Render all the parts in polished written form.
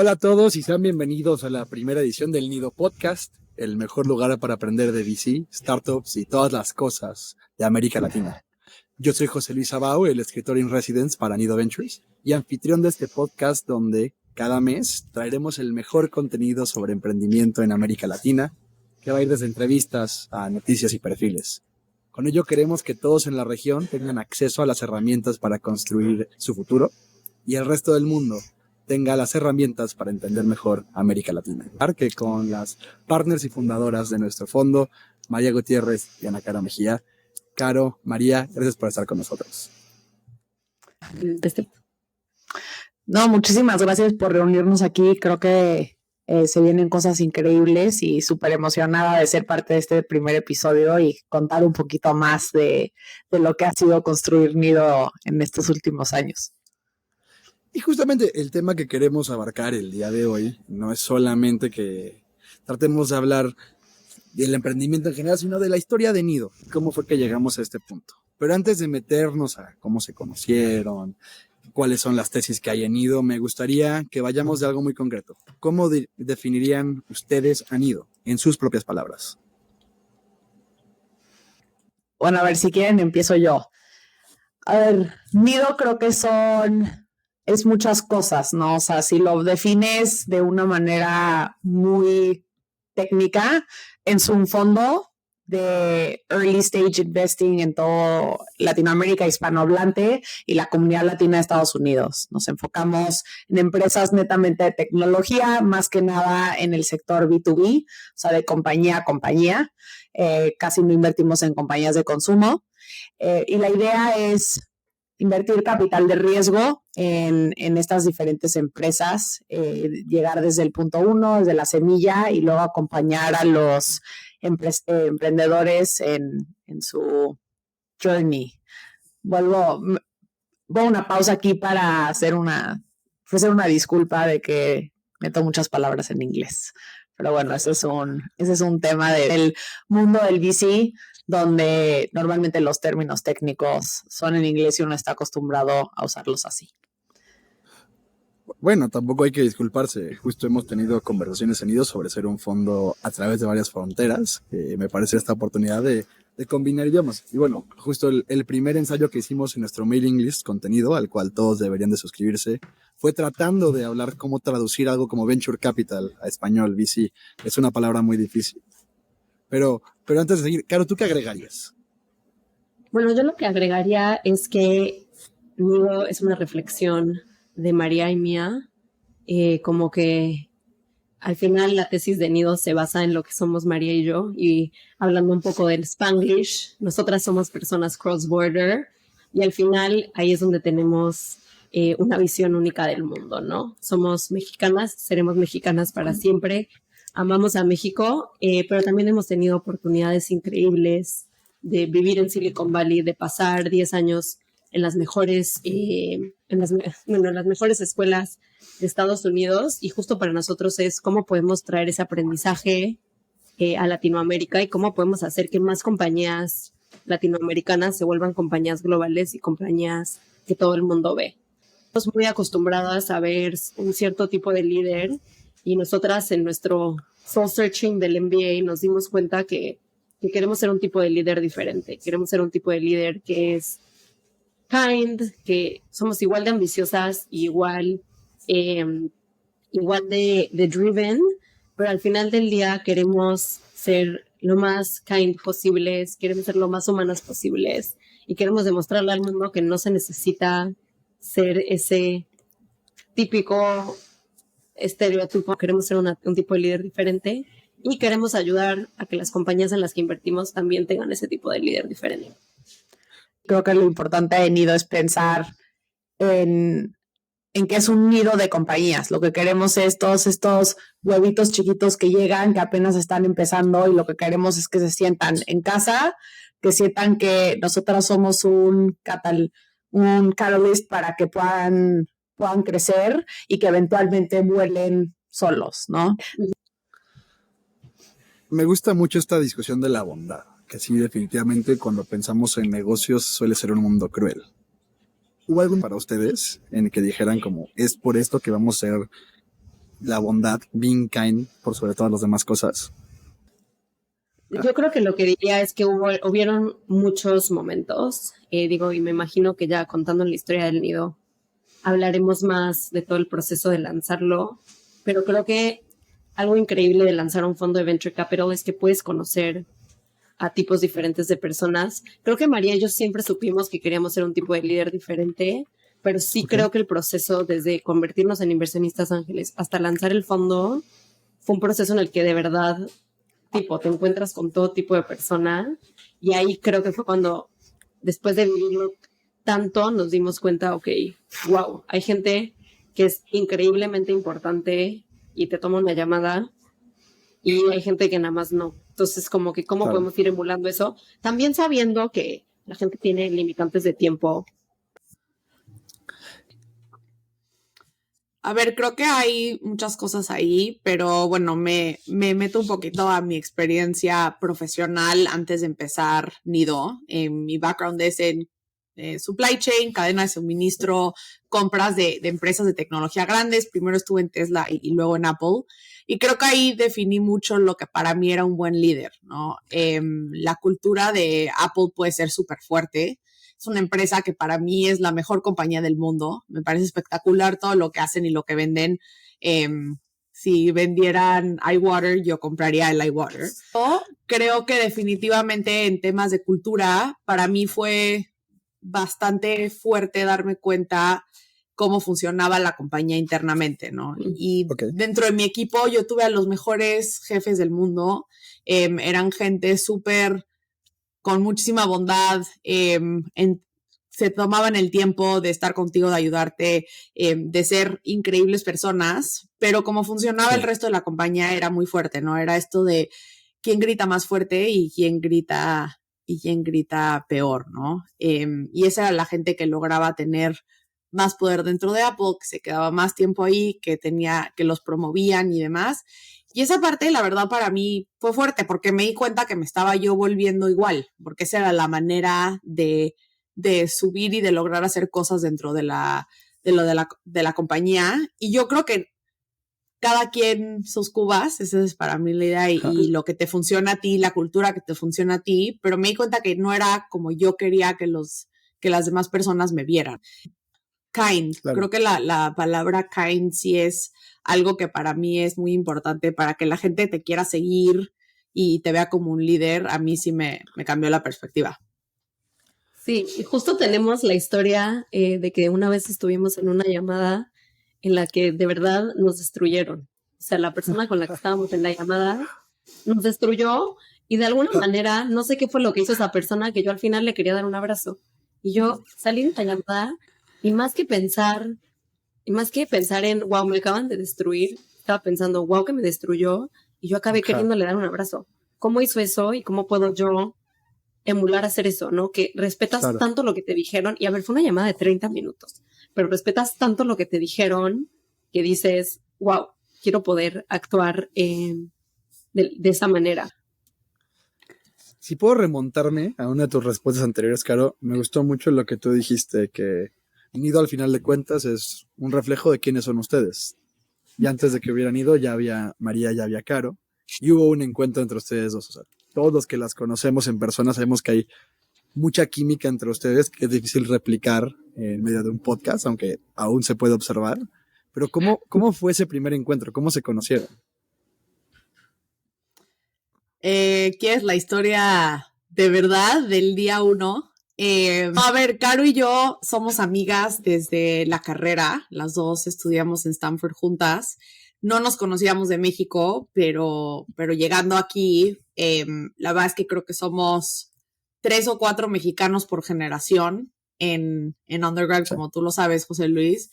Hola a todos y sean bienvenidos a la primera edición del Nido Podcast, el mejor lugar para aprender de VC, startups y todas las cosas de América Latina. Yo soy José Luis Abao, el escritor in residence para Nido Ventures y anfitrión de este podcast donde cada mes traeremos el mejor contenido sobre emprendimiento en América Latina, que va a ir desde entrevistas a noticias y perfiles. Con ello queremos que todos en la región tengan acceso a las herramientas para construir su futuro y el resto del mundo tenga las herramientas para entender mejor América Latina. Que con las partners y fundadoras de nuestro fondo, María Gutiérrez y Ana Caro Mejía. Caro, María, gracias por estar con nosotros. No, muchísimas gracias por reunirnos aquí. Creo que se vienen cosas increíbles y súper emocionada de ser parte de este primer episodio y contar un poquito más de lo que ha sido construir Nido en estos últimos años. Y justamente el tema que queremos abarcar el día de hoy no es solamente que tratemos de hablar del emprendimiento en general, sino de la historia de Nido, cómo fue que llegamos a este punto. Pero antes de meternos a cómo se conocieron, cuáles son las tesis que hay en Nido, me gustaría que vayamos de algo muy concreto. ¿Cómo definirían ustedes a Nido en sus propias palabras? Bueno, a ver, si quieren empiezo yo. A ver, Nido creo que es muchas cosas, ¿no? O sea, si lo defines de una manera muy técnica, es un fondo de early stage investing en todo Latinoamérica hispanohablante y la comunidad latina de Estados Unidos. Nos enfocamos en empresas netamente de tecnología, más que nada en el sector B2B, o sea, de compañía a compañía. Casi no invertimos en compañías de consumo. Y la idea es invertir capital de riesgo en estas diferentes empresas, llegar desde el punto uno, desde la semilla, y luego acompañar a los emprendedores en su journey. Voy a una pausa aquí para ofrecer una disculpa de que meto muchas palabras en inglés. Pero bueno, ese es un tema del mundo del VC, donde normalmente los términos técnicos son en inglés y uno está acostumbrado a usarlos así. Bueno, tampoco hay que disculparse. Justo hemos tenido conversaciones en Nido sobre ser un fondo a través de varias fronteras. Me parece esta oportunidad de combinar idiomas. Y bueno, justo el primer ensayo que hicimos en nuestro mailing list contenido, al cual todos deberían de suscribirse, fue tratando de hablar cómo traducir algo como Venture Capital a español, VC. Es una palabra muy difícil. Pero antes de seguir, Caro, ¿tú qué agregarías? Bueno, yo lo que agregaría es que Nido es una reflexión de María y mía, como que al final la tesis de Nido se basa en lo que somos María y yo, y hablando un poco del Spanglish, nosotras somos personas cross-border, y al final ahí es donde tenemos una visión única del mundo, ¿no? Somos mexicanas, seremos mexicanas para siempre, amamos a México, pero también hemos tenido oportunidades increíbles de vivir en Silicon Valley, de pasar 10 años en las mejores escuelas de Estados Unidos, y justo para nosotros es cómo podemos traer ese aprendizaje a Latinoamérica y cómo podemos hacer que más compañías latinoamericanas se vuelvan compañías globales y compañías que todo el mundo ve. Estamos muy acostumbradas a ver un cierto tipo de líder, y nosotras en nuestro soul searching del MBA nos dimos cuenta que queremos ser un tipo de líder diferente. Queremos ser un tipo de líder que es kind, que somos igual de ambiciosas, igual de driven, pero al final del día queremos ser lo más kind posibles, queremos ser lo más humanas posibles, y queremos demostrarle al mundo que no se necesita ser ese típico estereotipo. Queremos ser un tipo de líder diferente, y queremos ayudar a que las compañías en las que invertimos también tengan ese tipo de líder diferente. Creo que lo importante de Nido es pensar en que es un nido de compañías. Lo que queremos es todos estos huevitos chiquitos que llegan, que apenas están empezando, y lo que queremos es que se sientan en casa, que sientan que nosotras somos un catalyst para que puedan crecer y que eventualmente vuelen solos, ¿no? Me gusta mucho esta discusión de la bondad, que sí, definitivamente cuando pensamos en negocios suele ser un mundo cruel. ¿Hubo algo para ustedes en el que dijeran como, es por esto que vamos a ser la bondad, being kind, por sobre todas las demás cosas. Yo creo que lo que diría es que hubieron muchos momentos, y me imagino que ya contando la historia del nido, hablaremos más de todo el proceso de lanzarlo, pero creo que algo increíble de lanzar un fondo de Venture Capital es que puedes conocer a tipos diferentes de personas. Creo que María y yo siempre supimos que queríamos ser un tipo de líder diferente, pero sí creo que el proceso desde convertirnos en inversionistas ángeles hasta lanzar el fondo fue un proceso en el que de verdad te encuentras con todo tipo de persona, y ahí creo que fue cuando, después de vivirlo tanto, nos dimos cuenta, ok, wow, hay gente que es increíblemente importante y te toma una llamada, y hay gente que nada más no. Entonces, como que cómo podemos ir emulando eso, también sabiendo que la gente tiene limitantes de tiempo. A ver, creo que hay muchas cosas ahí, pero bueno, me meto un poquito a mi experiencia profesional antes de empezar Nido. Mi background es en supply chain, cadena de suministro, compras de empresas de tecnología grandes. Primero estuve en Tesla y luego en Apple. Y creo que ahí definí mucho lo que para mí era un buen líder, ¿no? La cultura de Apple puede ser súper fuerte. Es una empresa que para mí es la mejor compañía del mundo. Me parece espectacular todo lo que hacen y lo que venden. Si vendieran iWater, yo compraría el iWater. Yo creo que definitivamente en temas de cultura, para mí fue bastante fuerte darme cuenta cómo funcionaba la compañía internamente, ¿no? Y dentro de mi equipo yo tuve a los mejores jefes del mundo. Eran gente súper con muchísima bondad, se tomaban el tiempo de estar contigo, de ayudarte, de ser increíbles personas, pero como funcionaba el resto de la compañía era muy fuerte, ¿no? Era esto de quién grita más fuerte y quién grita peor, ¿no? Y esa era la gente que lograba tener más poder dentro de Apple, que se quedaba más tiempo ahí, que los promovían y demás. Y esa parte, la verdad, para mí fue fuerte porque me di cuenta que me estaba yo volviendo igual, porque esa era la manera de subir y de lograr hacer cosas dentro de la compañía. Y yo creo que cada quien sus cubas, esa es para mí la idea, y lo que te funciona a ti, la cultura que te funciona a ti, pero me di cuenta que no era como yo quería que las demás personas me vieran. Kind, creo que la palabra kind sí es algo que para mí es muy importante para que la gente te quiera seguir y te vea como un líder. A mí sí me cambió la perspectiva. Sí, y justo tenemos la historia de que una vez estuvimos en una llamada en la que de verdad nos destruyeron. O sea, la persona con la que estábamos en la llamada nos destruyó, y de alguna manera, no sé qué fue lo que hizo esa persona, que yo al final le quería dar un abrazo. Y yo salí de la llamada y más que pensar en, wow, me acaban de destruir, estaba pensando, wow, que me destruyó, y yo acabé queriéndole dar un abrazo. ¿Cómo hizo eso y cómo puedo yo emular hacer eso, ¿no? Que respetas tanto lo que te dijeron, y a ver, fue una llamada de 30 minutos, pero respetas tanto lo que te dijeron que dices, wow, quiero poder actuar de esa manera. Si puedo remontarme a una de tus respuestas anteriores, Caro, me gustó mucho lo que tú dijiste, que Nido al final de cuentas es un reflejo de quiénes son ustedes. Y antes de que hubieran ido, ya había María, ya había Caro, y hubo un encuentro entre ustedes dos. O sea, todos los que las conocemos en persona sabemos que hay mucha química entre ustedes, que es difícil replicar en medio de un podcast, aunque aún se puede observar. Pero ¿cómo fue ese primer encuentro? ¿Cómo se conocieron? ¿Quieres la historia de verdad del día 1? A ver, Caro y yo somos amigas desde la carrera. Las dos estudiamos en Stanford juntas. No nos conocíamos de México, pero llegando aquí, la verdad es que creo que somos 3 o 4 mexicanos por generación en undergrad, como tú lo sabes, José Luis.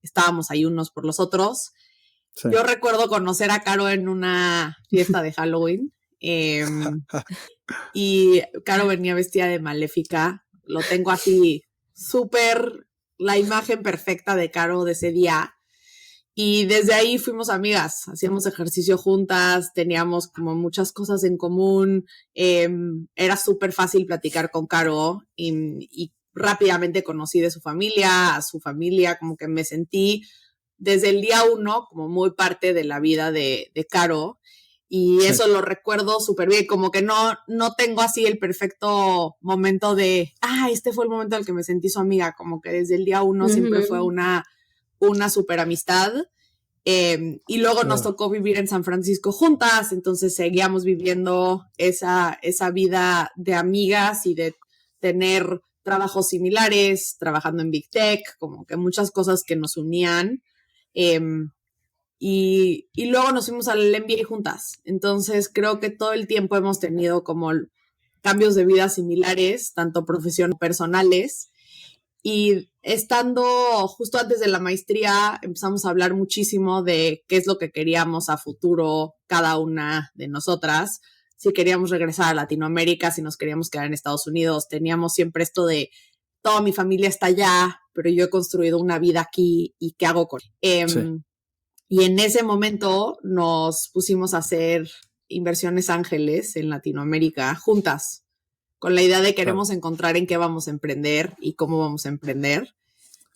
Estábamos ahí unos por los otros. Sí. Yo recuerdo conocer a Caro en una fiesta de Halloween. Y Caro venía vestida de maléfica. Lo tengo así súper, la imagen perfecta de Caro de ese día. Y desde ahí fuimos amigas, hacíamos ejercicio juntas, teníamos como muchas cosas en común. Era súper fácil platicar con Caro, y rápidamente conocí de su familia, a su familia, como que me sentí desde el día uno como muy parte de la vida de Caro. Y eso lo recuerdo súper bien, como que no tengo así el perfecto momento de, este fue el momento en el que me sentí su amiga, como que desde el día uno siempre fue una súper amistad. Y luego nos tocó vivir en San Francisco juntas, entonces seguíamos viviendo esa vida de amigas y de tener trabajos similares, trabajando en Big Tech, como que muchas cosas que nos unían. Y luego nos fuimos al MBA juntas. Entonces creo que todo el tiempo hemos tenido como cambios de vida similares, tanto profesionales como personales. Y estando justo antes de la maestría, empezamos a hablar muchísimo de qué es lo que queríamos a futuro cada una de nosotras. Si queríamos regresar a Latinoamérica, si nos queríamos quedar en Estados Unidos. Teníamos siempre esto de, toda mi familia está allá, pero yo he construido una vida aquí y ¿qué hago con él? Y en ese momento nos pusimos a hacer inversiones ángeles en Latinoamérica juntas, con la idea de queremos encontrar en qué vamos a emprender y cómo vamos a emprender.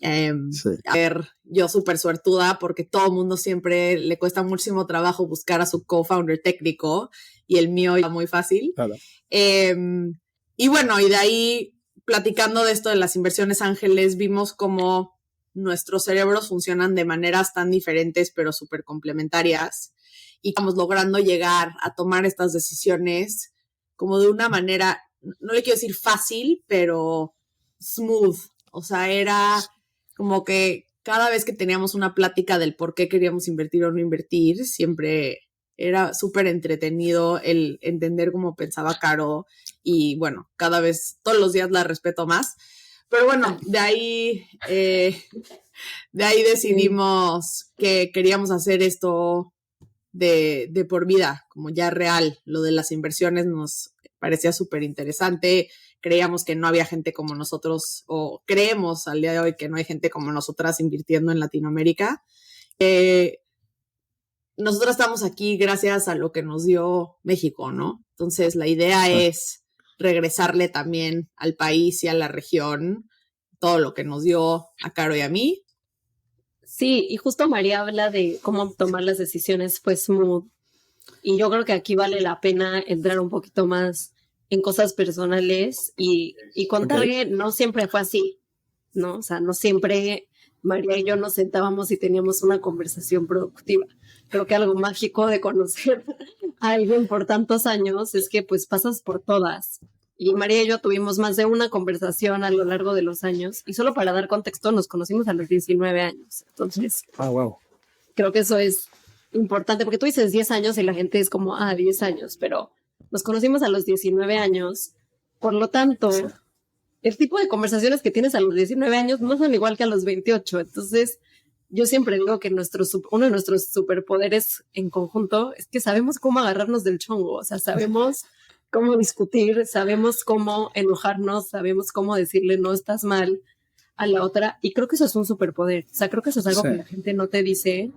A ver, yo súper suertuda porque todo el mundo siempre le cuesta muchísimo trabajo buscar a su co-founder técnico y el mío iba muy fácil. Claro. Y bueno, y de ahí, platicando de esto de las inversiones ángeles, vimos cómo nuestros cerebros funcionan de maneras tan diferentes pero súper complementarias y estamos logrando llegar a tomar estas decisiones como de una manera, no le quiero decir fácil, pero smooth. O sea, era como que cada vez que teníamos una plática del por qué queríamos invertir o no invertir, siempre era súper entretenido el entender cómo pensaba Caro y bueno, cada vez, todos los días la respeto más. Pero bueno, de ahí decidimos que queríamos hacer esto de por vida, como ya real. Lo de las inversiones nos parecía súper interesante. Creíamos que no había gente como nosotros, o creemos al día de hoy que no hay gente como nosotras invirtiendo en Latinoamérica. Nosotros estamos aquí gracias a lo que nos dio México, ¿no? Entonces la idea es regresarle también al país y a la región todo lo que nos dio a Caro y a mí. Sí, y justo María habla de cómo tomar las decisiones pues smooth. Y yo creo que aquí vale la pena entrar un poquito más en cosas personales y contar que no siempre fue así, ¿no? O sea, no siempre María y yo nos sentábamos y teníamos una conversación productiva. Creo que algo mágico de conocer a alguien por tantos años es que pues pasas por todas. Y María y yo tuvimos más de una conversación a lo largo de los años y solo para dar contexto nos conocimos a los 19 años. Entonces, wow. Creo que eso es importante porque tú dices 10 años y la gente es como, 10 años, pero nos conocimos a los 19 años. Por lo tanto, el tipo de conversaciones que tienes a los 19 años no son igual que a los 28. Entonces, yo siempre digo que uno de nuestros superpoderes en conjunto es que sabemos cómo agarrarnos del chongo. O sea, sabemos cómo discutir, sabemos cómo enojarnos, sabemos cómo decirle no estás mal a la otra. Y creo que eso es un superpoder. O sea, creo que eso es algo que la gente no te dice.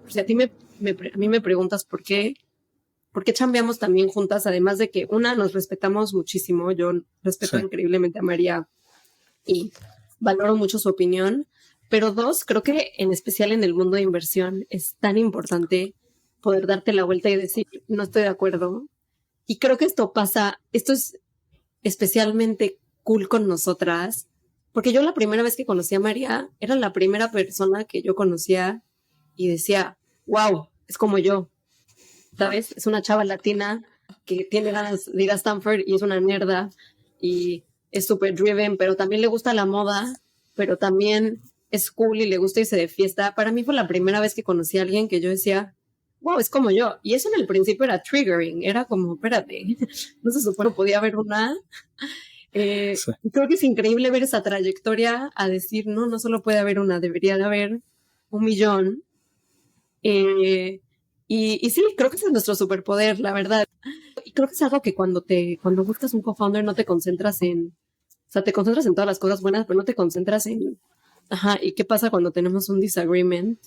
O sea, a mí me preguntas por qué chambeamos también juntas, además de que una, nos respetamos muchísimo. Yo respeto increíblemente a María y valoro mucho su opinión. Pero dos, creo que en especial en el mundo de inversión es tan importante poder darte la vuelta y decir, no estoy de acuerdo. Y creo que esto es especialmente cool con nosotras, porque yo la primera vez que conocí a María, era la primera persona que yo conocía y decía, wow, es como yo, ¿sabes? Es una chava latina que tiene ganas de ir a Stanford y es una nerda y es súper driven, pero también le gusta la moda, pero también es cool y le gusta irse de fiesta. Para mí fue la primera vez que conocí a alguien que yo decía, wow, es como yo. Y eso en el principio era triggering, era como, espérate, no se supone que podía haber una. Creo que es increíble ver esa trayectoria a decir, no solo puede haber una, debería de haber 1,000,000. Y sí, creo que ese es nuestro superpoder, la verdad. Y creo que es algo que cuando buscas un co-founder no te concentras o sea, te concentras en todas las cosas buenas, pero no te concentras en, ¿y qué pasa cuando tenemos un disagreement?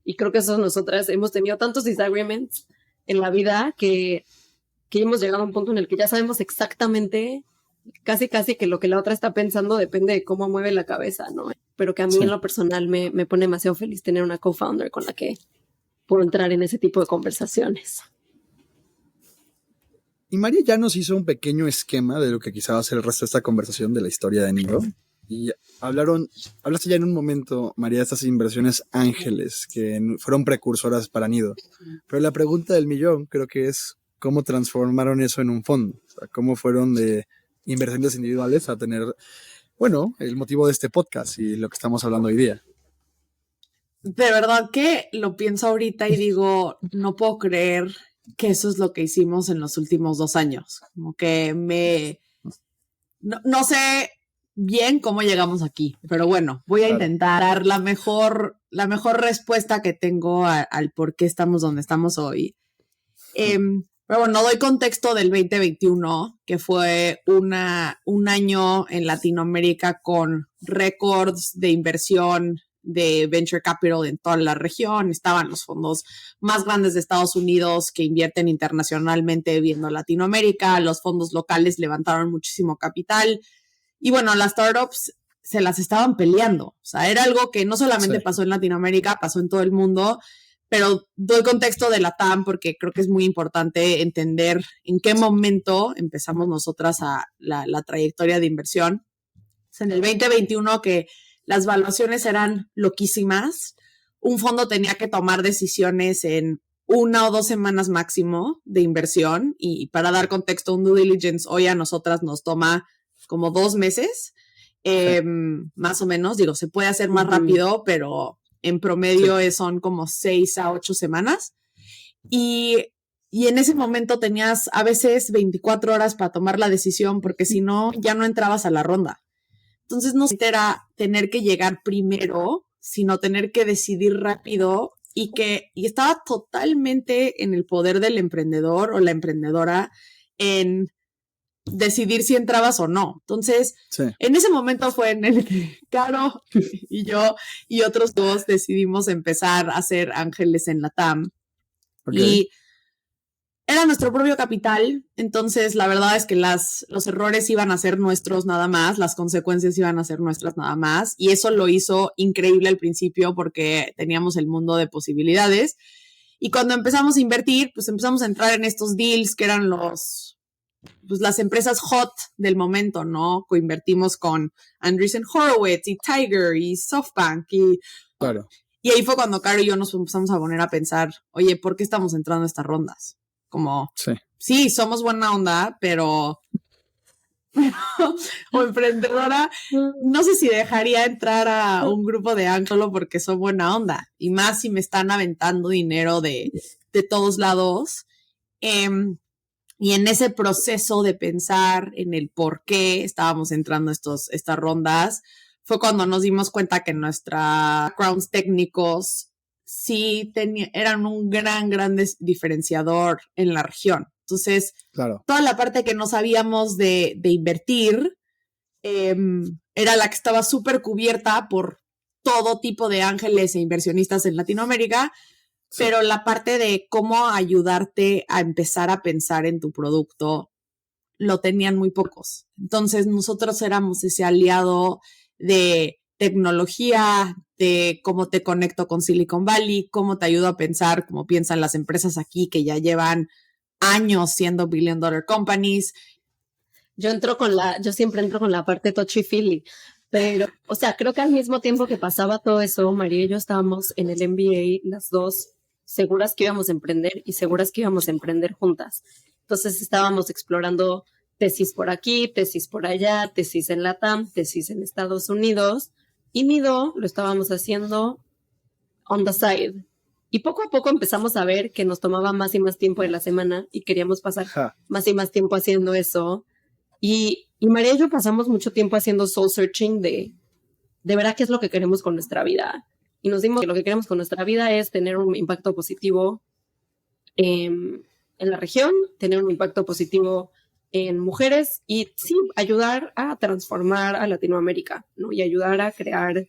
Y creo que eso nosotras hemos tenido tantos disagreements en la vida que hemos llegado a un punto en el que ya sabemos exactamente, casi que lo que la otra está pensando depende de cómo mueve la cabeza, ¿no? pero que a mí en lo personal me pone demasiado feliz tener una co-founder con la que puedo entrar en ese tipo de conversaciones. Y María ya nos hizo un pequeño esquema de lo que quizá va a ser el resto de esta conversación de la historia de Nido. Y hablaste ya en un momento, María, de estas inversiones ángeles que fueron precursoras para Nido. Pero la pregunta del millón creo que es cómo transformaron eso en un fondo. O sea, cómo fueron de inversiones individuales a tener, bueno, el motivo de este podcast y lo que estamos hablando hoy día. De verdad que lo pienso ahorita y digo, no puedo creer que eso es lo que hicimos en los últimos 2 años. Como que no sé bien cómo llegamos aquí, pero bueno, voy a intentar dar la mejor respuesta que tengo al por qué estamos donde estamos hoy. Pero bueno, doy contexto del 2021, que fue un año en Latinoamérica con récords de inversión de venture capital en toda la región. Estaban los fondos más grandes de Estados Unidos que invierten internacionalmente viendo Latinoamérica. Los fondos locales levantaron muchísimo capital. Y bueno, las startups se las estaban peleando. O sea, era algo que no solamente pasó en Latinoamérica, pasó en todo el mundo. Pero doy contexto de la TAM porque creo que es muy importante entender en qué momento empezamos nosotras la trayectoria de inversión. O sea, en el 2021 que las valuaciones eran loquísimas, un fondo tenía que tomar decisiones en 1 o 2 semanas máximo de inversión y para dar contexto, un due diligence hoy a nosotras nos toma como 2 meses, más o menos. Digo, se puede hacer más rápido, pero en promedio son como 6 a 8 semanas. Y en ese momento tenías a veces 24 horas para tomar la decisión, porque si no, ya no entrabas a la ronda. Entonces no era tener que llegar primero, sino tener que decidir rápido y estaba totalmente en el poder del emprendedor o la emprendedora en decidir si entrabas o no. Entonces, en ese momento fue en el que Caro y yo y otros 2 decidimos empezar a hacer ángeles en la TAM. Y era nuestro propio capital, entonces la verdad es que los errores iban a ser nuestros nada más, las consecuencias iban a ser nuestras nada más, y eso lo hizo increíble al principio porque teníamos el mundo de posibilidades. Y cuando empezamos a invertir, pues empezamos a entrar en estos deals que eran las empresas hot del momento, ¿no? Coinvertimos con Andreessen Horowitz y Tiger y SoftBank y ahí fue cuando Caro y yo nos empezamos a poner a pensar, oye, ¿por qué estamos entrando a estas rondas? Como, sí, somos buena onda, pero o emprendedora, no sé si dejaría entrar a un grupo de ángeles solo porque soy buena onda, y más si me están aventando dinero de todos lados. Y en ese proceso de pensar en el por qué estábamos entrando a estas rondas, fue cuando nos dimos cuenta que nuestros backgrounds técnicos sí eran un gran diferenciador en la región. Entonces, toda la parte que no sabíamos de invertir era la que estaba súper cubierta por todo tipo de ángeles e inversionistas en Latinoamérica, pero la parte de cómo ayudarte a empezar a pensar en tu producto lo tenían muy pocos. Entonces, nosotros éramos ese aliado de tecnología, de cómo te conecto con Silicon Valley, cómo te ayudo a pensar, cómo piensan las empresas aquí que ya llevan años siendo billion dollar companies. Yo siempre entro con la parte touchy-feely, pero, o sea, creo que al mismo tiempo que pasaba todo eso, María y yo estábamos en el MBA, las 2 seguras que íbamos a emprender y seguras que íbamos a emprender juntas. Entonces estábamos explorando tesis por aquí, tesis por allá, tesis en LATAM, tesis en Estados Unidos, y Nido lo estábamos haciendo on the side. Y poco a poco empezamos a ver que nos tomaba más y más tiempo de la semana y queríamos pasar más y más tiempo haciendo eso. Y María y yo pasamos mucho tiempo haciendo soul searching de ver qué es lo que queremos con nuestra vida. Y nos dimos que lo que queremos con nuestra vida es tener un impacto positivo en la región, tener un impacto positivo en mujeres y sí, ayudar a transformar a Latinoamérica, ¿no? Y ayudar a crear.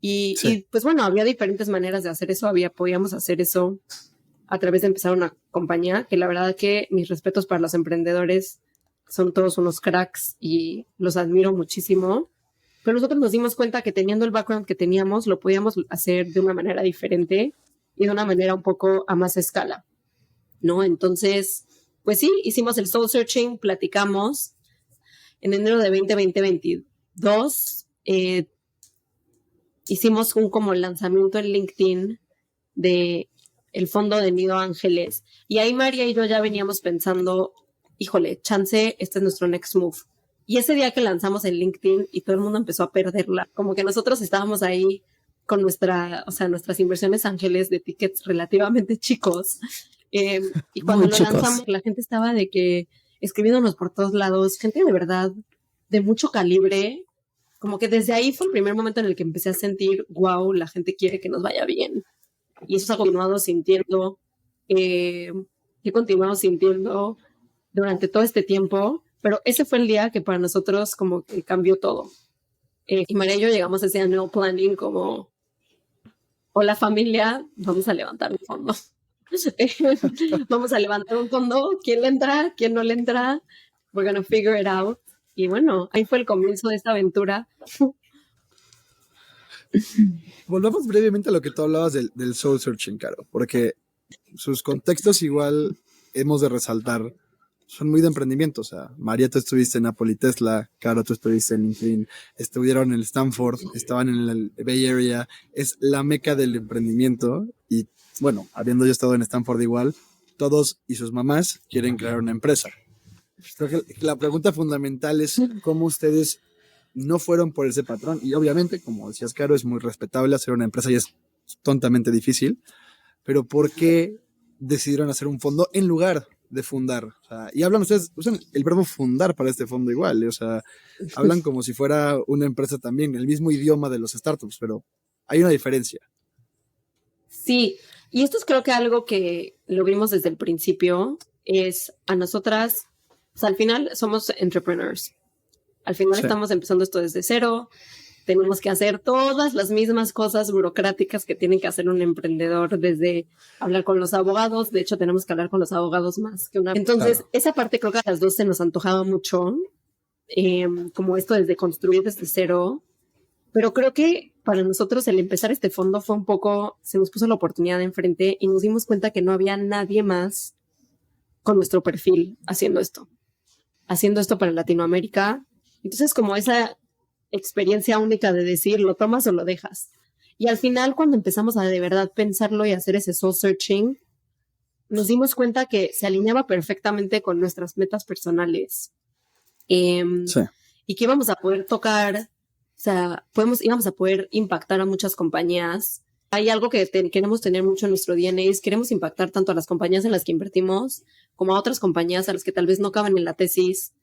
Y pues bueno, había diferentes maneras de hacer eso. Podíamos hacer eso a través de empezar una compañía, que la verdad que mis respetos para los emprendedores, son todos unos cracks y los admiro muchísimo. pero nosotros nos dimos cuenta que teniendo el background que teníamos, lo podíamos hacer de una manera diferente y de una manera un poco a más escala, ¿no? Entonces, pues sí, hicimos el soul searching, platicamos. En enero de 2022 hicimos un como lanzamiento en LinkedIn de el fondo de Nido Ángeles. Y ahí María y yo ya veníamos pensando, híjole, chance, este es nuestro next move. Y ese día que lanzamos en LinkedIn y todo el mundo empezó a perderla, como que nosotros estábamos ahí con nuestras inversiones ángeles de tickets relativamente chicos. Y cuando Muy lo chicos. lanzamos, la gente estaba de que escribiéndonos por todos lados, gente de verdad de mucho calibre. Como que desde ahí fue el primer momento en el que empecé a sentir, wow, la gente quiere que nos vaya bien. Y eso se ha continuado sintiendo, he continuado sintiendo durante todo este tiempo, pero ese fue el día que para nosotros como que cambió todo. Y María y yo llegamos a ese annual planning como, hola familia, vamos a levantar un fondo. Vamos a levantar un fondo, ¿quién le entra? ¿Quién no le entra? We're gonna figure it out. Y bueno, ahí fue el comienzo de esta aventura. Volvamos brevemente a lo que tú hablabas del soul searching, Caro, porque sus contextos igual hemos de resaltar, son muy de emprendimiento. O sea, María, tú estuviste en Apple y Tesla, Caro, tú estuviste en LinkedIn, estuvieron en Stanford, estaban en el Bay Area, es la meca del emprendimiento. Y bueno, habiendo yo estado en Stanford igual, todos y sus mamás quieren crear una empresa. Creo que la pregunta fundamental es cómo ustedes no fueron por ese patrón. Y obviamente, como decías, Caro, es muy respetable hacer una empresa y es tontamente difícil, pero ¿por qué decidieron hacer un fondo en lugar de fundar? O sea, y hablan ustedes, usan el verbo fundar para este fondo igual, o sea, hablan como si fuera una empresa también, el mismo idioma de los startups, pero hay una diferencia. Sí, y esto es creo que algo que lo vimos desde el principio, es a nosotras, o sea, al final somos entrepreneurs. Al final Sí. estamos empezando esto desde cero, tenemos que hacer todas las mismas cosas burocráticas que tiene que hacer un emprendedor, desde hablar con los abogados. De hecho, tenemos que hablar con los abogados más que una. Entonces, Claro. esa parte creo que a las dos se nos antojaba mucho, como esto desde construir desde cero. Pero creo que para nosotros el empezar este fondo fue un poco, se nos puso la oportunidad enfrente y nos dimos cuenta que no había nadie más con nuestro perfil haciendo esto para Latinoamérica. Entonces, como esa experiencia única de decir, lo tomas o lo dejas. Y al final, cuando empezamos a de verdad pensarlo y hacer ese soul searching, nos dimos cuenta que se alineaba perfectamente con nuestras metas personales. Sí. Y que íbamos a poder tocar, o sea, íbamos a poder impactar a muchas compañías. Hay algo que queremos tener mucho en nuestro DNA, es queremos impactar tanto a las compañías en las que invertimos como a otras compañías a las que tal vez no caben en la tesis.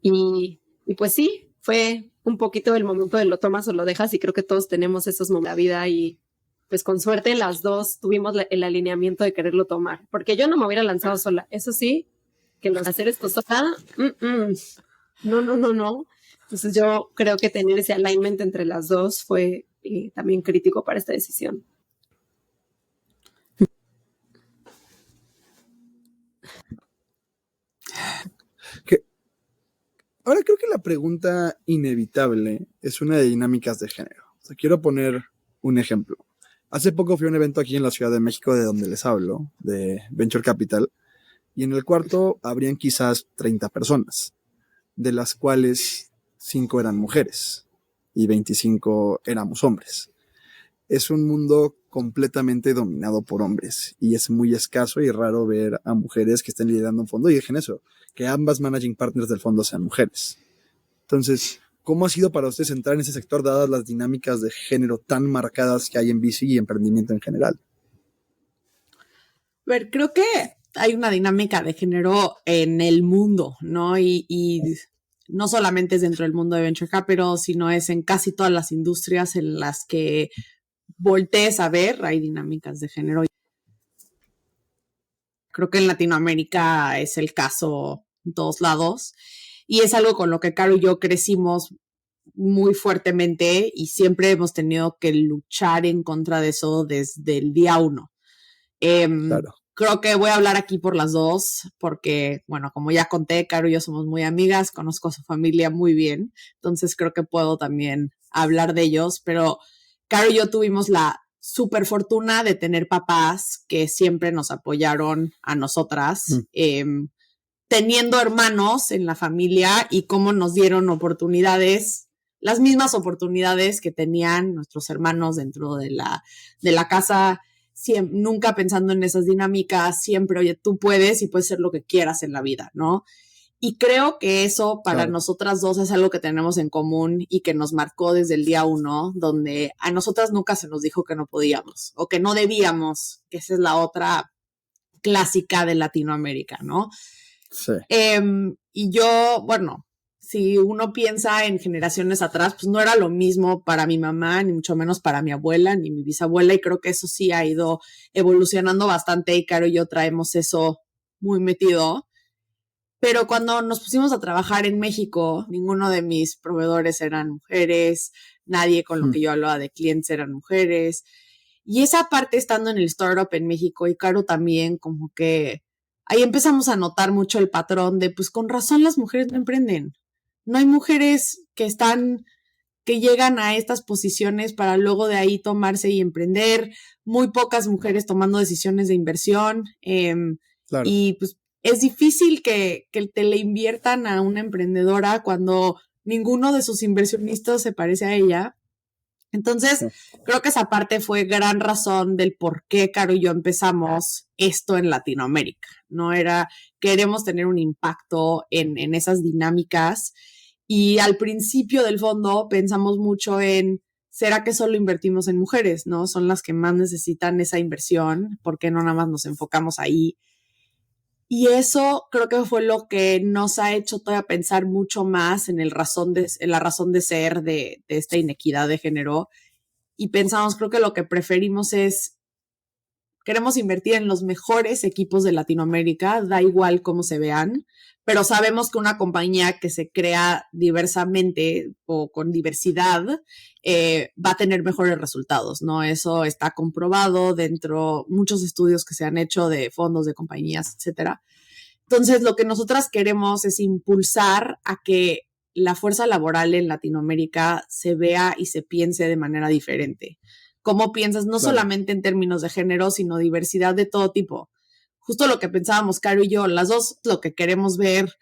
Y pues sí, fue un poquito el momento de lo tomas o lo dejas, y creo que todos tenemos esos momentos de la vida, y pues con suerte las dos tuvimos el alineamiento de quererlo tomar, porque yo no me hubiera lanzado sola, eso sí, que hacer esto sola, no. Entonces yo creo que tener ese alignment entre las dos fue también crítico para esta decisión. Ahora creo que la pregunta inevitable es una de dinámicas de género. O sea, quiero poner un ejemplo. Hace poco fui a un evento aquí en la Ciudad de México de donde les hablo, de Venture Capital, y en el cuarto habrían quizás 30 personas, de las cuales 5 eran mujeres y 25 éramos hombres. Es un mundo completamente dominado por hombres y es muy escaso y raro ver a mujeres que estén liderando un fondo, y dejen eso, que ambas managing partners del fondo sean mujeres. Entonces, ¿cómo ha sido para ustedes entrar en ese sector dadas las dinámicas de género tan marcadas que hay en VC y emprendimiento en general? A ver, creo que hay una dinámica de género en el mundo, ¿no? Y no solamente es dentro del mundo de Venture Capital, sino es en casi todas las industrias en las que voltees a ver, hay dinámicas de género. Creo que en Latinoamérica es el caso en todos lados. Y es algo con lo que Caro y yo crecimos muy fuertemente y siempre hemos tenido que luchar en contra de eso desde el día uno. Claro. creo que voy a hablar aquí por las dos, porque, bueno, como ya conté, Caro y yo somos muy amigas, conozco a su familia muy bien, entonces creo que puedo también hablar de ellos, pero Caro y yo tuvimos la súper fortuna de tener papás que siempre nos apoyaron a nosotras, teniendo hermanos en la familia y cómo nos dieron oportunidades, las mismas oportunidades que tenían nuestros hermanos dentro de la casa, nunca pensando en esas dinámicas, siempre, oye, tú puedes y puedes ser lo que quieras en la vida, ¿no? Y creo que eso para nosotras dos es algo que tenemos en común y que nos marcó desde el día 1, donde a nosotras nunca se nos dijo que no podíamos o que no debíamos, que esa es la otra clásica de Latinoamérica, ¿no? Sí. Y yo, bueno, si uno piensa en generaciones atrás, pues no era lo mismo para mi mamá, ni mucho menos para mi abuela, ni mi bisabuela, y creo que eso sí ha ido evolucionando bastante y Caro y yo traemos eso muy metido. Pero cuando nos pusimos a trabajar en México, ninguno de mis proveedores eran mujeres, nadie con lo que yo hablaba de clientes eran mujeres. Y esa parte estando en el startup en México y Caro también, como que ahí empezamos a notar mucho el patrón de, pues con razón las mujeres no emprenden. No hay mujeres que llegan a estas posiciones para luego de ahí tomarse y emprender. Muy pocas mujeres tomando decisiones de inversión. Claro. Y pues es difícil que te le inviertan a una emprendedora cuando ninguno de sus inversionistas se parece a ella. Entonces, creo que esa parte fue gran razón del por qué Caro y yo empezamos esto en Latinoamérica. No era, queremos tener un impacto en esas dinámicas. Y al principio del fondo pensamos mucho en, ¿será que solo invertimos en mujeres? ¿No? Son las que más necesitan esa inversión. ¿Por qué no nada más nos enfocamos ahí? Y eso creo que fue lo que nos ha hecho todavía pensar mucho más en la razón de ser de esta inequidad de género. Y pensamos, creo que lo que preferimos es, queremos invertir en los mejores equipos de Latinoamérica, da igual cómo se vean, pero sabemos que una compañía que se crea diversamente o con diversidad va a tener mejores resultados, ¿no? Eso está comprobado dentro de muchos estudios que se han hecho de fondos, de compañías, etcétera. Entonces, lo que nosotras queremos es impulsar a que la fuerza laboral en Latinoamérica se vea y se piense de manera diferente. ¿Cómo piensas? No solamente en términos de género, sino diversidad de todo tipo. Justo lo que pensábamos, Caro y yo, las dos lo que queremos ver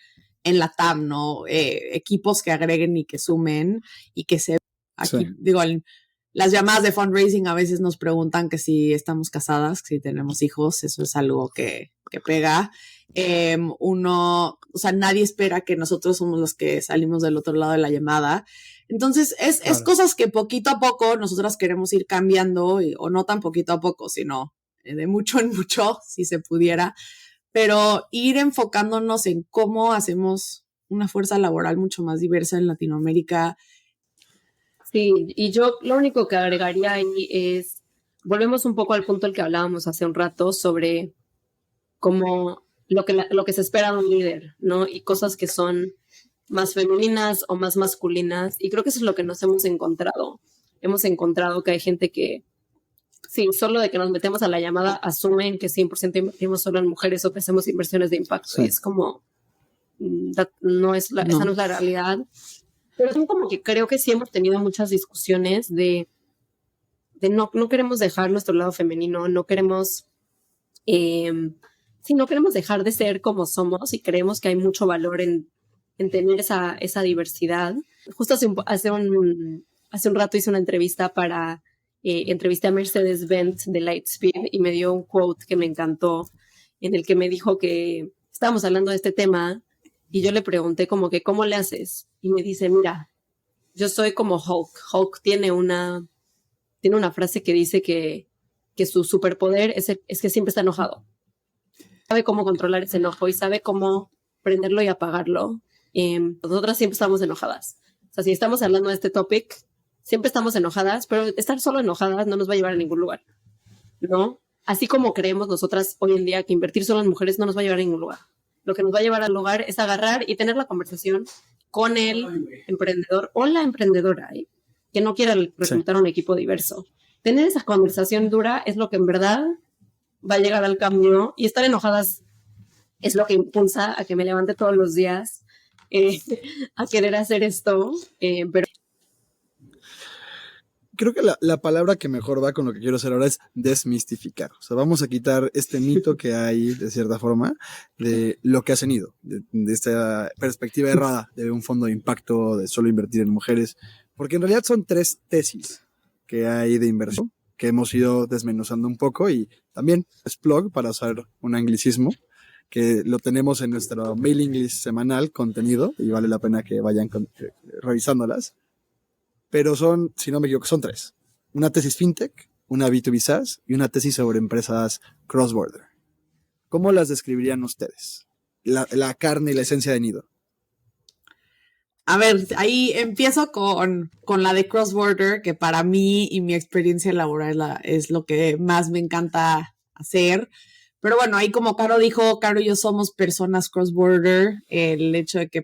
en la TAM, ¿no? Equipos que agreguen y que sumen y que se... Aquí, digo, las llamadas de fundraising a veces nos preguntan que si estamos casadas, que si tenemos hijos, eso es algo que pega. O sea, nadie espera que nosotros somos los que salimos del otro lado de la llamada. Entonces, es cosas que poquito a poco nosotras queremos ir cambiando, o no tan poquito a poco, sino de mucho en mucho, si se pudiera, pero ir enfocándonos en cómo hacemos una fuerza laboral mucho más diversa en Latinoamérica. Sí, y yo lo único que agregaría ahí es, volvemos un poco al punto al que hablábamos hace un rato sobre cómo lo que se espera de un líder, ¿no? Y cosas que son más femeninas o más masculinas, y creo que eso es lo que nos hemos encontrado. Hemos encontrado que hay gente que, sí, solo de que nos metemos a la llamada, asumen que 100% invertimos solo en mujeres o que hacemos inversiones de impacto. Sí. Y es como, esa no es la realidad. Pero son como que creo que sí hemos tenido muchas discusiones de no queremos dejar nuestro lado femenino, no queremos dejar de ser como somos y creemos que hay mucho valor en tener esa diversidad. Justo hace un rato hice una entrevista entrevisté a Mercedes-Benz de Lightspeed y me dio un quote que me encantó, en el que me dijo que estábamos hablando de este tema y yo le pregunté como que ¿cómo le haces? Y me dice, mira, yo soy como Hulk. Hulk tiene una frase que dice que su superpoder es que siempre está enojado. Sabe cómo controlar ese enojo y sabe cómo prenderlo y apagarlo. Nosotras siempre estamos enojadas. O sea, si estamos hablando de este topic, siempre estamos enojadas, pero estar solo enojadas no nos va a llevar a ningún lugar, ¿no? Así como creemos nosotras hoy en día que invertir solo en mujeres no nos va a llevar a ningún lugar. Lo que nos va a llevar al lugar es agarrar y tener la conversación con el emprendedor o la emprendedora, que no quiera reclutar un equipo diverso. Tener esa conversación dura es lo que en verdad va a llegar al cambio y estar enojadas es lo que impulsa a que me levante todos los días a querer hacer esto, pero creo que la palabra que mejor va con lo que quiero hacer ahora es desmistificar. O sea, vamos a quitar este mito que hay, de cierta forma, de lo que hace Nido, de esta perspectiva errada de un fondo de impacto, de solo invertir en mujeres, porque en realidad son 3 tesis que hay de inversión, que hemos ido desmenuzando un poco, y también es plug, para usar un anglicismo, que lo tenemos en nuestro mailing list semanal, contenido, y vale la pena que vayan revisándolas. Pero son, si no me equivoco, son 3. Una tesis fintech, una B2B SaaS y una tesis sobre empresas cross-border. ¿Cómo las describirían ustedes? La carne y la esencia de Nido. A ver, ahí empiezo con la de cross-border, que para mí y mi experiencia laboral es lo que más me encanta hacer. Pero bueno, ahí como Caro dijo, Caro y yo somos personas cross-border. El hecho de que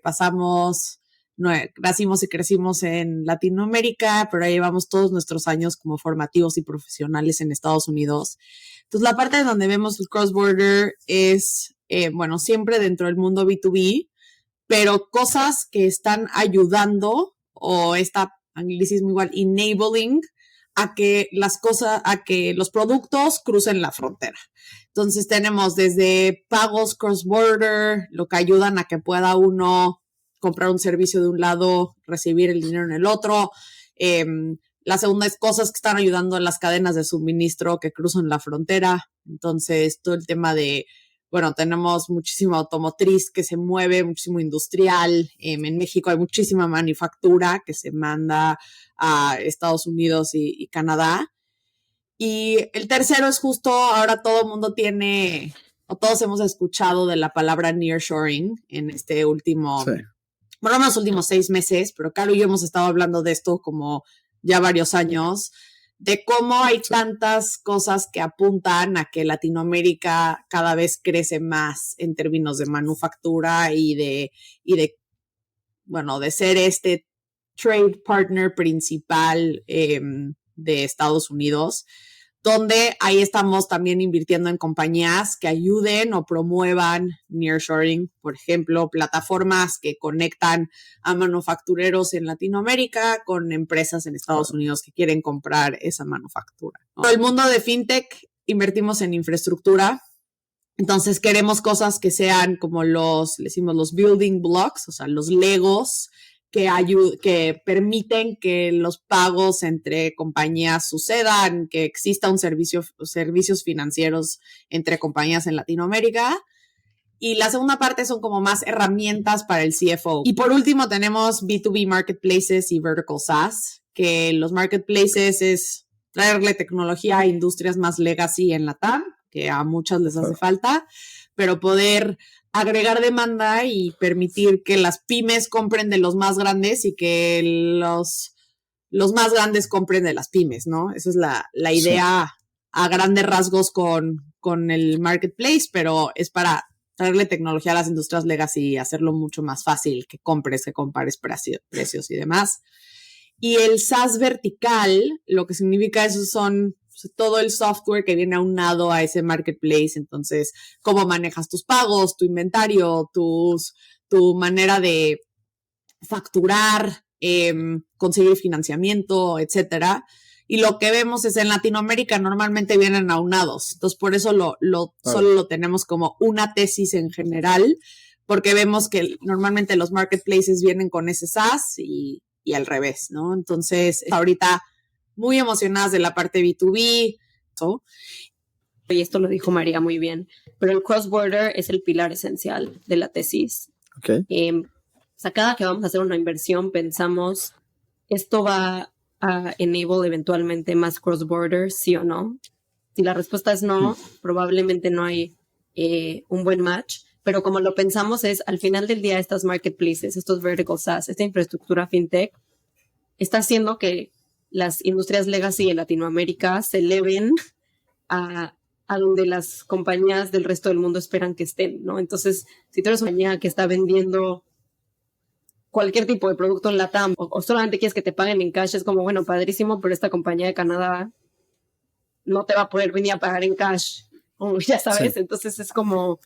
nacimos y crecimos en Latinoamérica, pero ahí llevamos todos nuestros años como formativos y profesionales en Estados Unidos. Entonces, la parte donde vemos el cross-border es, bueno, siempre dentro del mundo B2B, pero cosas que están ayudando, o esta anglicismo igual, enabling, a que los productos crucen la frontera. Entonces, tenemos desde pagos cross-border, lo que ayudan a que pueda uno comprar un servicio de un lado, recibir el dinero en el otro. La segunda es cosas que están ayudando en las cadenas de suministro que cruzan la frontera. Entonces, todo el tema de, bueno, tenemos muchísima automotriz que se mueve, muchísimo industrial. En México hay muchísima manufactura que se manda a Estados Unidos y Canadá. Y el tercero es justo, ahora todo el mundo tiene, o todos hemos escuchado de la palabra nearshoring en este último... Sí. Bueno, en los últimos 6 meses, pero Caro y yo hemos estado hablando de esto como ya varios años, de cómo hay tantas cosas que apuntan a que Latinoamérica cada vez crece más en términos de manufactura y de ser este trade partner principal de Estados Unidos, donde ahí estamos también invirtiendo en compañías que ayuden o promuevan nearshoring, por ejemplo, plataformas que conectan a manufactureros en Latinoamérica con empresas en Estados Unidos que quieren comprar esa manufactura, ¿no? En el mundo de fintech invertimos en infraestructura, entonces queremos cosas que sean como decimos los building blocks, o sea, los legos que permiten que los pagos entre compañías sucedan, que exista servicios financieros entre compañías en Latinoamérica. Y la segunda parte son como más herramientas para el CFO. Y por último tenemos B2B Marketplaces y Vertical SaaS, que los marketplaces es traerle tecnología a industrias más legacy en LATAM, que a muchas les hace falta, pero poder agregar demanda y permitir que las pymes compren de los más grandes y que los más grandes compren de las pymes, ¿no? Esa es la idea a grandes rasgos con el marketplace, pero es para traerle tecnología a las industrias legacy y hacerlo mucho más fácil, que compares precios y demás. Y el SaaS vertical, lo que significa eso son todo el software que viene aunado a ese marketplace. Entonces, cómo manejas tus pagos, tu inventario, tu manera de facturar, conseguir financiamiento, etcétera. Y lo que vemos es en Latinoamérica normalmente vienen aunados. Entonces, por eso solo lo tenemos como una tesis en general, porque vemos que normalmente los marketplaces vienen con ese SaaS y al revés, ¿no? Entonces, ahorita muy emocionadas de la parte B2B. Y esto lo dijo María muy bien, pero el cross-border es el pilar esencial de la tesis. Okay. O sea, cada que vamos a hacer una inversión pensamos, ¿esto va a enable eventualmente más cross-border, sí o no? Si la respuesta es no, probablemente no hay un buen match, pero como lo pensamos es, al final del día estas marketplaces, estos vertical SaaS, esta infraestructura fintech, está haciendo que las industrias legacy en Latinoamérica se eleven a donde las compañías del resto del mundo esperan que estén, ¿no? Entonces, si tú eres una compañía que está vendiendo cualquier tipo de producto en LATAM o solamente quieres que te paguen en cash, es como, bueno, padrísimo, pero esta compañía de Canadá no te va a poder venir a pagar en cash o ya sabes, Sí. entonces es como,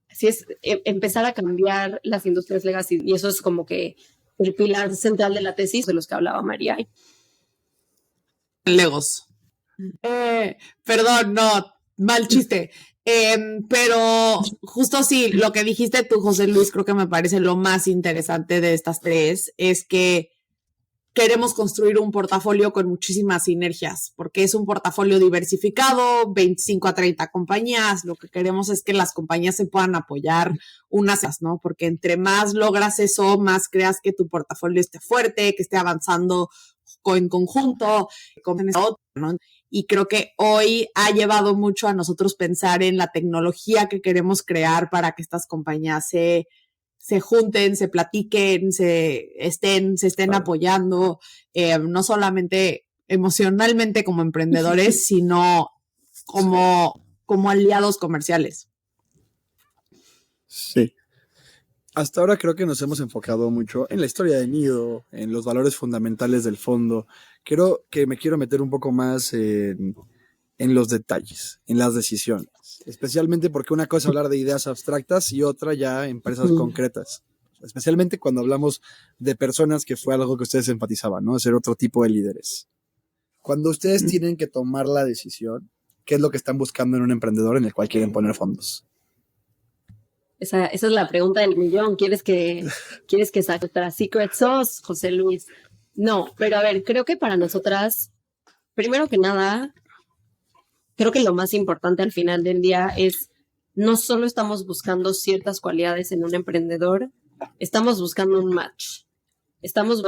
si es empezar a cambiar las industrias legacy, y eso es como que el pilar central de la tesis de los que hablaba María. Legos. Perdón, no, mal chiste. Pero justo sí, lo que dijiste tú, José Luis, creo que me parece lo más interesante de estas tres, es que queremos construir un portafolio con muchísimas sinergias, porque es un portafolio diversificado, 25 a 30 compañías. Lo que queremos es que las compañías se puedan apoyar unas, ¿no? Porque entre más logras eso, más creas que tu portafolio esté fuerte, que esté avanzando en conjunto, con otro, ¿no? Y creo que hoy ha llevado mucho a nosotros pensar en la tecnología que queremos crear para que estas compañías se junten, se platiquen, se estén apoyando, no solamente emocionalmente como emprendedores, sino como aliados comerciales. Sí. Hasta ahora creo que nos hemos enfocado mucho en la historia de Nido, en los valores fundamentales del fondo. Creo que me quiero meter un poco más en los detalles, en las decisiones. Especialmente porque una cosa es hablar de ideas abstractas y otra ya empresas concretas. Especialmente cuando hablamos de personas, que fue algo que ustedes enfatizaban, ¿no? Ser otro tipo de líderes. Cuando ustedes tienen que tomar la decisión, ¿qué es lo que están buscando en un emprendedor en el cual quieren poner fondos? Esa es la pregunta del millón. ¿Quieres que saque nuestra secret sauce, José Luis? No, pero a ver, creo que para nosotras, primero que nada, creo que lo más importante al final del día es no solo estamos buscando ciertas cualidades en un emprendedor, estamos buscando un match. Estamos,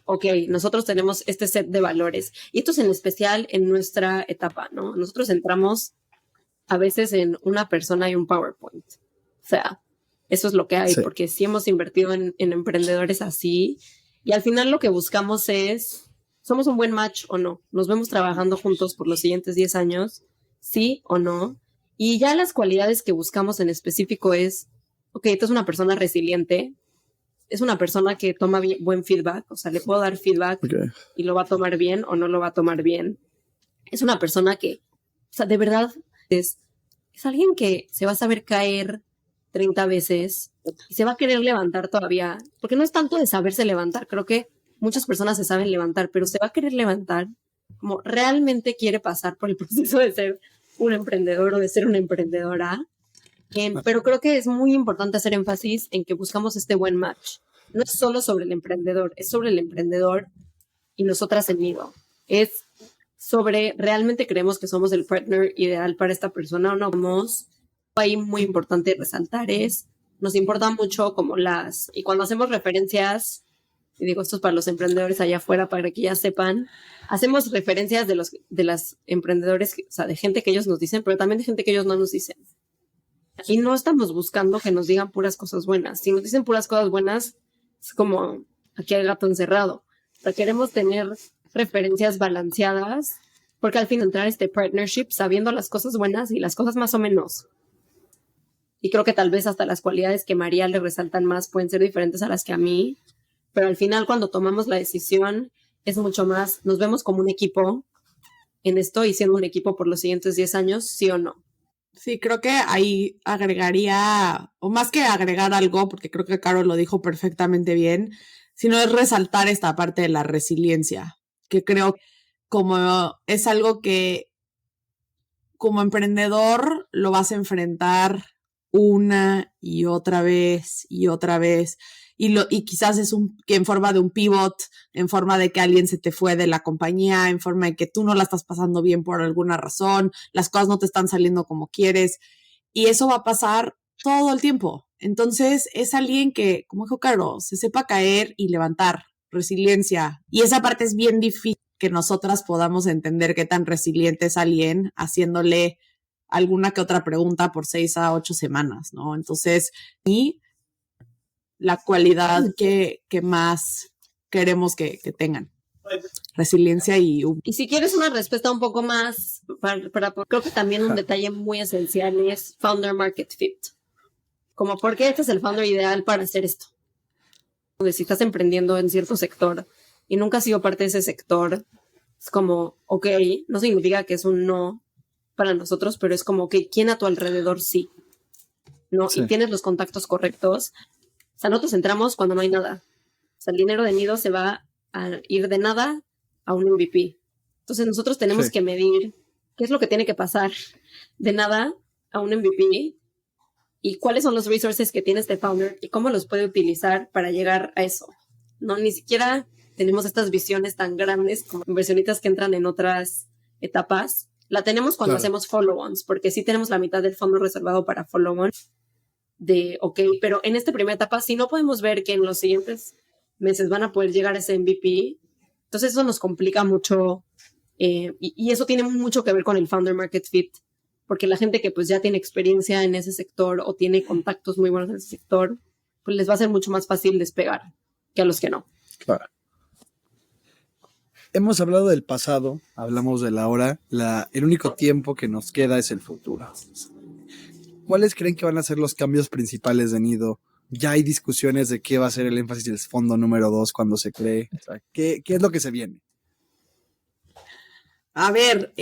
ok, nosotros tenemos este set de valores y esto es en especial en nuestra etapa, ¿no? Nosotros entramos a veces en una persona y un PowerPoint. O sea, eso es lo que hay, porque sí hemos invertido en emprendedores así y al final lo que buscamos es, ¿somos un buen match o no? ¿Nos vemos trabajando juntos por los siguientes 10 años? ¿Sí o no? Y ya las cualidades que buscamos en específico es, ok, esta es una persona resiliente, es una persona que toma buen feedback, o sea, le puedo dar feedback y lo va a tomar bien o no lo va a tomar bien. Es una persona que, o sea, de verdad es alguien que se va a saber caer 30 veces y se va a querer levantar todavía, porque no es tanto de saberse levantar, creo que muchas personas se saben levantar, pero se va a querer levantar como realmente quiere pasar por el proceso de ser un emprendedor o de ser una emprendedora. Pero creo que es muy importante hacer énfasis en que buscamos este buen match. No es solo sobre el emprendedor, es sobre el emprendedor y nosotras en Nido. Es sobre realmente creemos que somos el partner ideal para esta persona o no. Ahí muy importante resaltar es, nos importa mucho como y cuando hacemos referencias, y digo esto es para los emprendedores allá afuera para que ya sepan, hacemos referencias de las emprendedores, o sea, de gente que ellos nos dicen, pero también de gente que ellos no nos dicen. Y no estamos buscando que nos digan puras cosas buenas. Si nos dicen puras cosas buenas, es como aquí hay gato encerrado. O sea, queremos tener referencias balanceadas, porque al fin entrar este partnership sabiendo las cosas buenas y las cosas más o menos. Y creo que tal vez hasta las cualidades que María le resaltan más pueden ser diferentes a las que a mí, pero al final cuando tomamos la decisión es mucho más, nos vemos como un equipo en esto y siendo un equipo por los siguientes 10 años, sí o no. Sí, creo que ahí agregaría, o más que agregar algo, porque creo que Caro lo dijo perfectamente bien, sino es resaltar esta parte de la resiliencia, que creo como es algo que como emprendedor lo vas a enfrentar una y otra vez y otra vez. Y quizás es que en forma de un pivot, en forma de que alguien se te fue de la compañía, en forma de que tú no la estás pasando bien por alguna razón, las cosas no te están saliendo como quieres. Y eso va a pasar todo el tiempo. Entonces es alguien que, como dijo Caro, se sepa caer y levantar, resiliencia. Y esa parte es bien difícil que nosotras podamos entender qué tan resiliente es alguien haciéndole alguna que otra pregunta por 6 a 8 semanas, ¿no? Entonces, y la cualidad que más queremos que tengan. Resiliencia y... Y si quieres una respuesta un poco más, creo que también un detalle muy esencial es Founder Market Fit. Como, ¿por qué este es el founder ideal para hacer esto? Si estás emprendiendo en cierto sector y nunca has sido parte de ese sector, es como, ok, no significa que es un no, para nosotros, pero es como que quién a tu alrededor sí, ¿no? Sí. Y tienes los contactos correctos. O sea, nosotros entramos cuando no hay nada. O sea, el dinero de Nido se va a ir de nada a un MVP. Entonces nosotros tenemos Sí. que medir qué es lo que tiene que pasar de nada a un MVP y cuáles son los resources que tiene este founder y cómo los puede utilizar para llegar a eso. No, ni siquiera tenemos estas visiones tan grandes como inversionistas que entran en otras etapas. La tenemos cuando Claro. hacemos follow-ons, porque sí tenemos la mitad del fondo reservado para follow-on pero en esta primera etapa, si no podemos ver que en los siguientes meses van a poder llegar a ese MVP, entonces eso nos complica mucho y eso tiene mucho que ver con el founder market fit, porque la gente que pues ya tiene experiencia en ese sector o tiene contactos muy buenos en ese sector, pues les va a ser mucho más fácil despegar que a los que no. Claro. Hemos hablado del pasado, hablamos del ahora, el único tiempo que nos queda es el futuro. ¿Cuáles creen que van a ser los cambios principales de Nido? Ya hay discusiones de qué va a ser el énfasis del fondo número 2 cuando se cree. O sea, ¿qué es lo que se viene? A ver,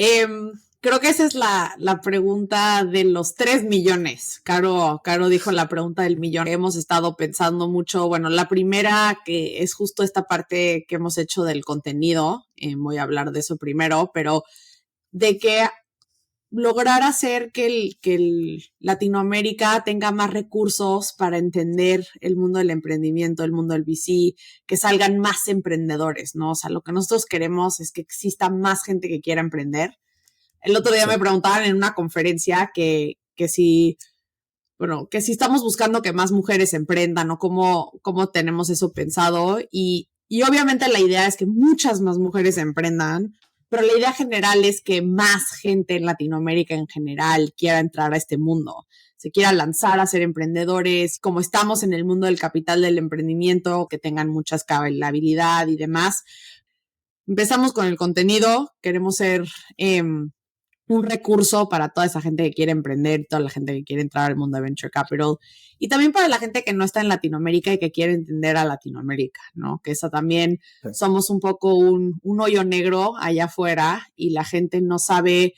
creo que esa es la pregunta de los 3 millones. Caro dijo la pregunta del millón. Hemos estado pensando mucho. Bueno, la primera que es justo esta parte que hemos hecho del contenido. Voy a hablar de eso primero, pero de que lograr hacer que el Latinoamérica tenga más recursos para entender el mundo del emprendimiento, el mundo del VC, que salgan más emprendedores, ¿no? O sea, lo que nosotros queremos es que exista más gente que quiera emprender. El otro día me preguntaban en una conferencia que si estamos buscando que más mujeres emprendan, ¿no? ¿Cómo tenemos eso pensado? Y obviamente la idea es que muchas más mujeres emprendan, pero la idea general es que más gente en Latinoamérica en general quiera entrar a este mundo, se quiera lanzar a ser emprendedores, como estamos en el mundo del capital del emprendimiento, que tengan mucha escalabilidad y demás. Empezamos con el contenido, queremos ser un recurso para toda esa gente que quiere emprender, toda la gente que quiere entrar al mundo de Venture Capital y también para la gente que no está en Latinoamérica y que quiere entender a Latinoamérica, ¿no? Que esa también somos un poco un hoyo negro allá afuera y la gente no sabe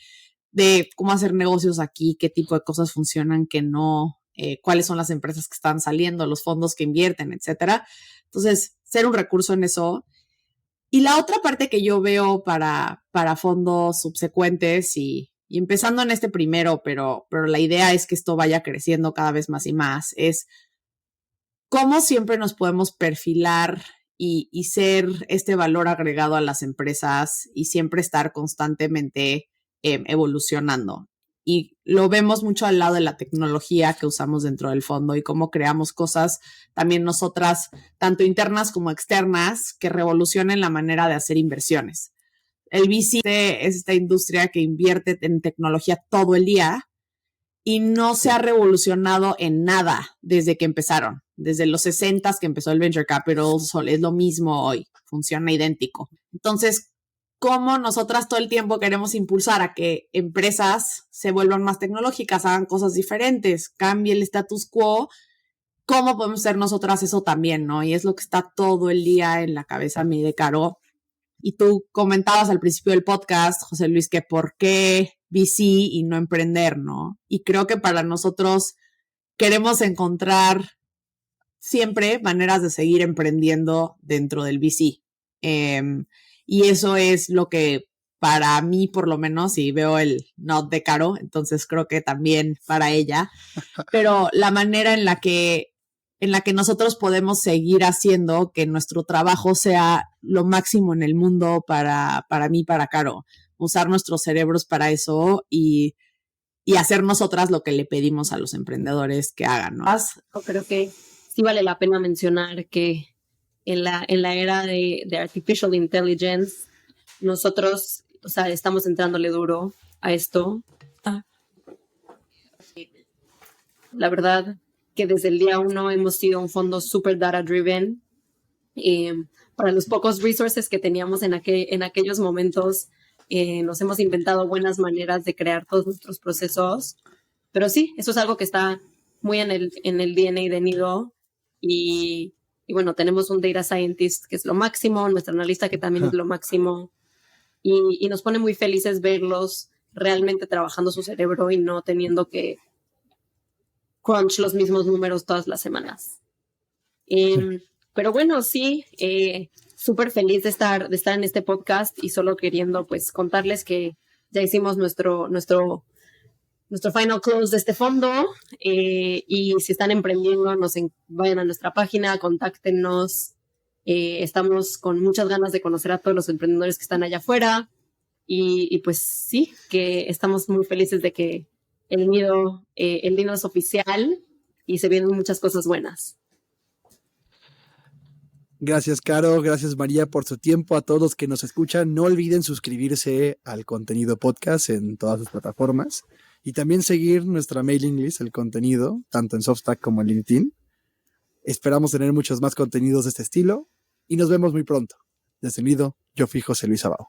de cómo hacer negocios aquí, qué tipo de cosas funcionan, qué no, cuáles son las empresas que están saliendo, los fondos que invierten, etcétera. Entonces, ser un recurso en eso. Y la otra parte que yo veo para fondos subsecuentes y empezando en este primero, pero la idea es que esto vaya creciendo cada vez más y más, es cómo siempre nos podemos perfilar y ser este valor agregado a las empresas y siempre estar constantemente evolucionando. Y lo vemos mucho al lado de la tecnología que usamos dentro del fondo y cómo creamos cosas también nosotras, tanto internas como externas, que revolucionen la manera de hacer inversiones. El VC es esta industria que invierte en tecnología todo el día y no se ha revolucionado en nada desde que empezaron. Desde los 60s que empezó el Venture Capital, es lo mismo hoy, funciona idéntico. Entonces, cómo nosotras todo el tiempo queremos impulsar a que empresas se vuelvan más tecnológicas, hagan cosas diferentes, cambie el status quo, cómo podemos ser nosotras eso también, ¿no? Y es lo que está todo el día en la cabeza mí de Caro. Y tú comentabas al principio del podcast, José Luis, que por qué VC y no emprender, ¿no? Y creo que para nosotros queremos encontrar siempre maneras de seguir emprendiendo dentro del VC. Y eso es lo que para mí, por lo menos, y veo el nod de Caro, entonces creo que también para ella, pero la manera en la que nosotros podemos seguir haciendo que nuestro trabajo sea lo máximo en el mundo para mí, para Caro, usar nuestros cerebros para eso y hacer nosotras lo que le pedimos a los emprendedores que hagan, ¿no? Yo creo que sí vale la pena mencionar que en la era de Artificial Intelligence, nosotros, o sea, estamos entrándole duro a esto. La verdad que desde el día 1 hemos sido un fondo super data driven. Para los pocos resources que teníamos en aquellos momentos, nos hemos inventado buenas maneras de crear todos nuestros procesos. Pero sí, eso es algo que está muy en el DNA de Nido. Y bueno, tenemos un data scientist que es lo máximo, nuestra analista que también es lo máximo. Y nos pone muy felices verlos realmente trabajando su cerebro y no teniendo que crunch los mismos números todas las semanas. Pero bueno, sí, súper feliz de estar en este podcast y solo queriendo pues contarles que ya hicimos nuestro final close de este fondo, y si están emprendiendo, vayan a nuestra página, contáctenos. Estamos con muchas ganas de conocer a todos los emprendedores que están allá afuera y pues sí, que estamos muy felices de que el nido es oficial y se vienen muchas cosas buenas. Gracias, Caro. Gracias, María, por su tiempo. A todos los que nos escuchan, no olviden suscribirse al contenido podcast en todas sus plataformas y también seguir nuestra mailing list, el contenido, tanto en Substack como en LinkedIn. Esperamos tener muchos más contenidos de este estilo y nos vemos muy pronto. Desde el nido, yo fui José Luis Abao.